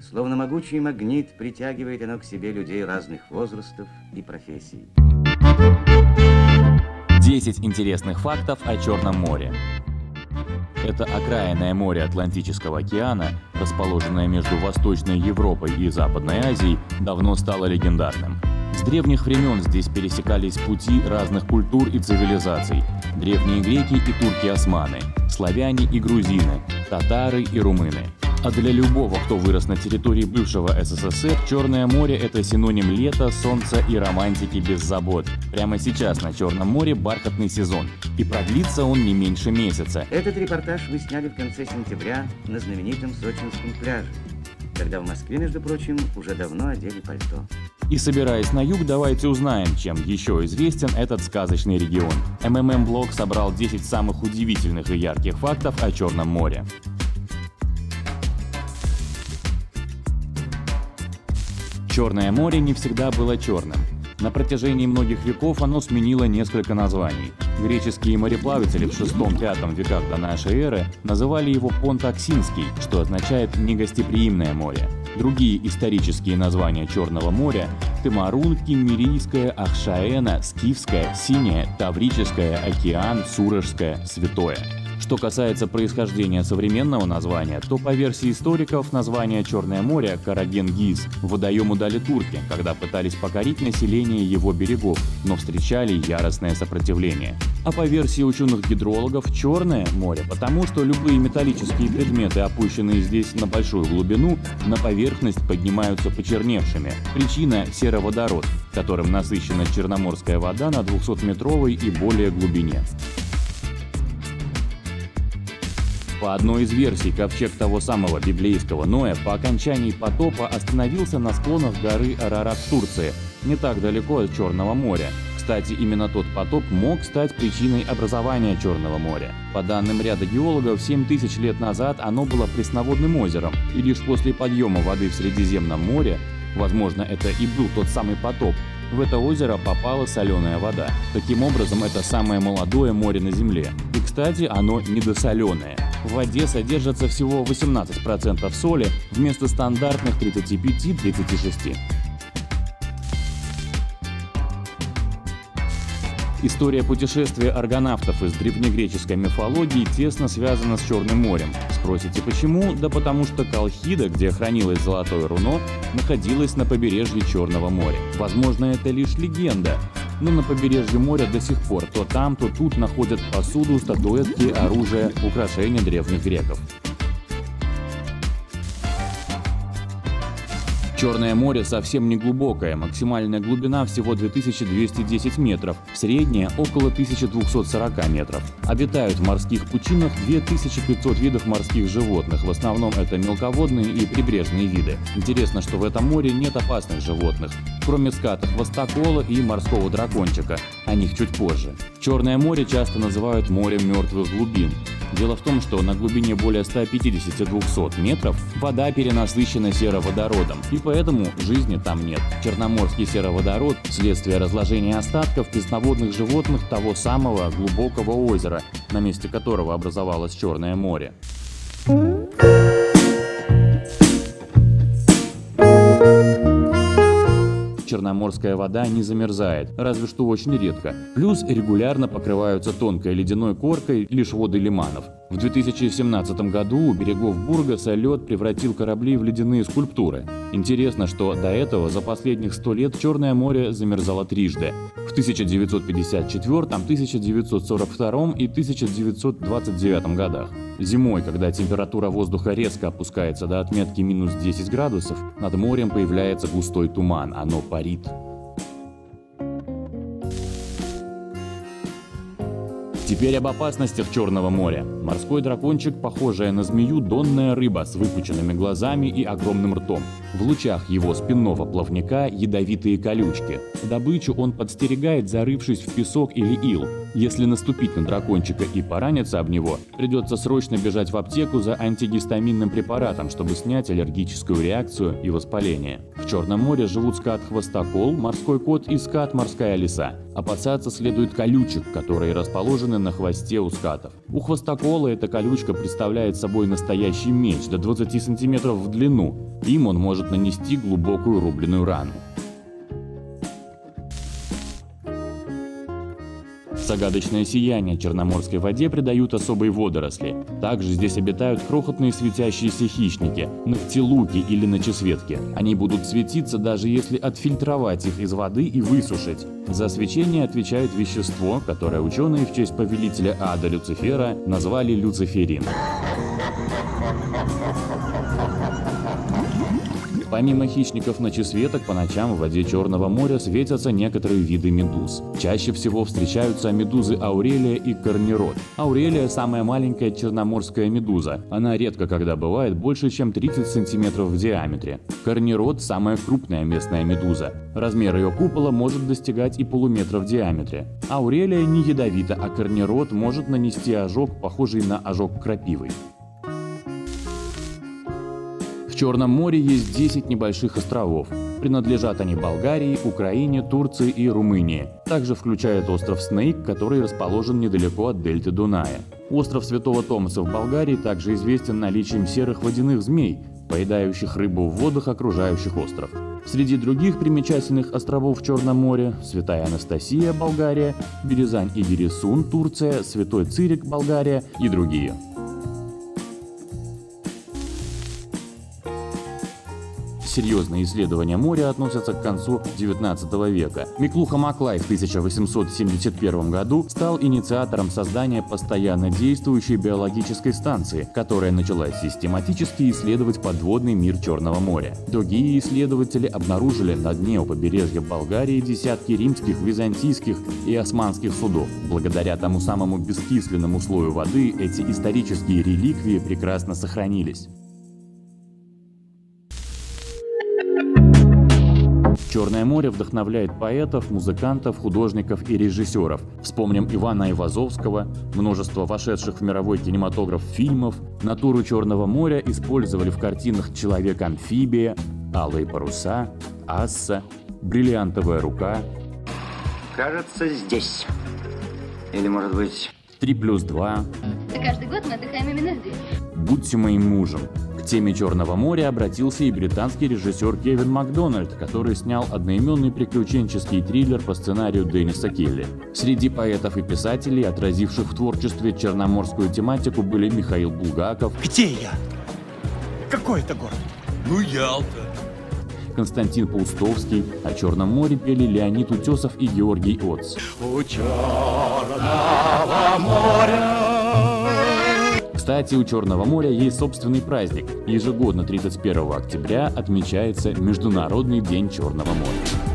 Словно могучий магнит притягивает оно к себе людей разных возрастов и профессий. 10 интересных фактов о Черном море. Это окраинное море Атлантического океана, расположенное между Восточной Европой и Западной Азией, давно стало легендарным. С древних времен здесь пересекались пути разных культур и цивилизаций. Древние греки и турки-османы, славяне и грузины, татары и румыны. А для любого, кто вырос на территории бывшего СССР, Черное море – это синоним лета, солнца и романтики без забот. Прямо сейчас на Черном море бархатный сезон, и продлится он не меньше месяца. Этот репортаж вы сняли в конце сентября на знаменитом сочинском пляже, когда в Москве, между прочим, уже давно одели пальто. И собираясь на юг, давайте узнаем, чем еще известен этот сказочный регион. МММ-блог собрал 10 самых удивительных и ярких фактов о Черном море. Черное море не всегда было черным. На протяжении многих веков оно сменило несколько названий. Греческие мореплаватели в VI-V веках до нашей эры называли его Понт-Оксинский, что означает «негостеприимное море». Другие исторические названия Черного моря – Тымарун, Киммерийское, Ахшаэна, Скифское, Синее, Таврическое, Океан, Сурожское, Святое. Что касается происхождения современного названия, то по версии историков название Черное море Караген-Гиз водоему дали турки, когда пытались покорить население его берегов, но встречали яростное сопротивление. А по версии ученых-гидрологов Черное море, потому что любые металлические предметы, опущенные здесь на большую глубину, на поверхность поднимаются почерневшими. Причина – сероводород, которым насыщена черноморская вода на 200-метровой и более глубине. По одной из версий, ковчег того самого библейского Ноя по окончании потопа остановился на склонах горы Арарат в Турции, не так далеко от Черного моря. Кстати, именно тот потоп мог стать причиной образования Черного моря. По данным ряда геологов, 7000 лет назад оно было пресноводным озером, и лишь после подъема воды в Средиземном море, возможно, это и был тот самый потоп, в это озеро попала соленая вода. Таким образом, это самое молодое море на Земле. И, кстати, оно недосоленое. В воде содержится всего 18% соли вместо стандартных 35-36%. История путешествия аргонавтов из древнегреческой мифологии тесно связана с Черным морем. Спросите почему? Да потому что Колхида, где хранилось золотое руно, находилась на побережье Черного моря. Возможно, это лишь легенда, но на побережье моря до сих пор то там, то тут находят посуду, статуэтки, оружие, украшения древних греков. Черное море совсем не глубокое, максимальная глубина всего 2210 метров, средняя около 1240 метров. Обитают в морских пучинах 2500 видов морских животных, в основном это мелководные и прибрежные виды. Интересно, что в этом море нет опасных животных, кроме ската-хвостокола и морского дракончика, о них чуть позже. Черное море часто называют морем мертвых глубин. Дело в том, что на глубине более 150-200 метров вода перенасыщена сероводородом, и поэтому жизни там нет. Черноморский сероводород – следствие разложения остатков пресноводных животных того самого глубокого озера, на месте которого образовалось Черное море. Черноморская вода не замерзает, разве что очень редко. Плюс регулярно покрываются тонкой ледяной коркой лишь воды лиманов. В 2017 году у берегов Бургаса лед превратил корабли в ледяные скульптуры. Интересно, что до этого за последних 100 лет Черное море замерзало трижды. В 1954, 1942 и 1929 годах. Зимой, когда температура воздуха резко опускается до отметки минус 10 градусов, над морем появляется густой туман, оно парит. Теперь об опасностях Черного моря. Морской дракончик, похожая на змею, донная рыба с выпученными глазами и огромным ртом. В лучах его спинного плавника ядовитые колючки. Добычу он подстерегает, зарывшись в песок или ил. Если наступить на дракончика и пораниться об него, придется срочно бежать в аптеку за антигистаминным препаратом, чтобы снять аллергическую реакцию и воспаление. В Черном море живут скат-хвостокол, морской кот и скат-морская лиса. Опасаться следует колючек, которые расположены на хвосте у скатов. У хвостокола эта колючка представляет собой настоящий меч до 20 сантиметров в длину. Им он может нанести глубокую рубленную рану. Загадочное сияние черноморской воде придают особые водоросли. Также здесь обитают крохотные светящиеся хищники – ногтелуки или ночесветки. Они будут светиться, даже если отфильтровать их из воды и высушить. За свечение отвечает вещество, которое ученые в честь повелителя ада Люцифера назвали люциферин. Помимо хищников-ночесветок, по ночам в воде Черного моря светятся некоторые виды медуз. Чаще всего встречаются медузы Аурелия и Корнирод. Аурелия – самая маленькая черноморская медуза. Она редко когда бывает больше, чем 30 сантиметров в диаметре. Корнирод – самая крупная местная медуза. Размер ее купола может достигать и полуметра в диаметре. Аурелия не ядовита, а Корнирод может нанести ожог, похожий на ожог крапивой. В Черном море есть 10 небольших островов. Принадлежат они Болгарии, Украине, Турции и Румынии. Также включает остров Снейк, который расположен недалеко от дельты Дуная. Остров Святого Томаса в Болгарии также известен наличием серых водяных змей, поедающих рыбу в водах, окружающих остров. Среди других примечательных островов в Черном море – Святая Анастасия, Болгария, Березань и Гирисун, Турция, Святой Цирик, Болгария и другие. Серьезные исследования моря относятся к концу XIX века. Миклуха Маклай в 1871 году стал инициатором создания постоянно действующей биологической станции, которая начала систематически исследовать подводный мир Черного моря. Другие исследователи обнаружили на дне у побережья Болгарии десятки римских, византийских и османских судов. Благодаря тому самому бескисленному слою воды эти исторические реликвии прекрасно сохранились. Черное море вдохновляет поэтов, музыкантов, художников и режиссеров. Вспомним Ивана Айвазовского, множество вошедших в мировой кинематограф фильмов. Натуру Черного моря использовали в картинах «Человек-амфибия», «Алые паруса», «Асса», «Бриллиантовая рука». Кажется, здесь. Или, может быть... 3+2. Каждый год мы отдыхаем именно здесь. «Будьте моим мужем». К теме Черного моря обратился и британский режиссер Кевин Макдональд, который снял одноименный приключенческий триллер по сценарию Денниса Келли. Среди поэтов и писателей, отразивших в творчестве черноморскую тематику, были Михаил Булгаков. Где я? Какой это город? Ну, Ялта. Константин Паустовский. О Черном море пели Леонид Утесов и Георгий Оц. У Черного моря. Кстати, у Черного моря есть собственный праздник. Ежегодно 31 октября отмечается Международный день Черного моря.